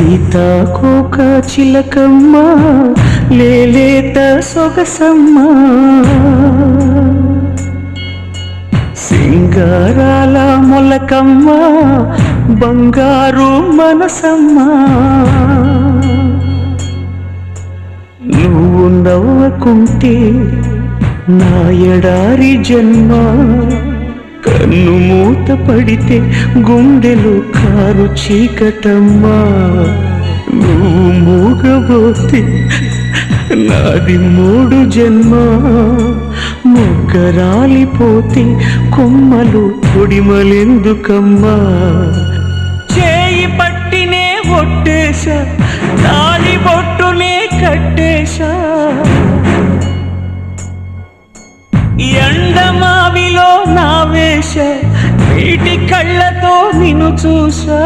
సీతాకోక చిలకమ్మ లేలేత సొగసమ్మ సింగారాల మొలకమ్మ బంగారు మనసమ్మ నువ్వు నవ్వకుంటే నా ఎడారి జన్మ కన్ను మూత పడితే గుండెలో కారు చీకటమ్మా నువ్వు మూగబోతే నాది మూడు జన్మ మొగ్గరాలిపోతే కొమ్మలు తొడిమలెందుకమ్మా చేయి పట్టినే ఒట్టేశా తాళి బొట్టునే కట్టేశా ఎండమావిలో నా వేష నీటి కళ్ళతో నిన్ను చూసా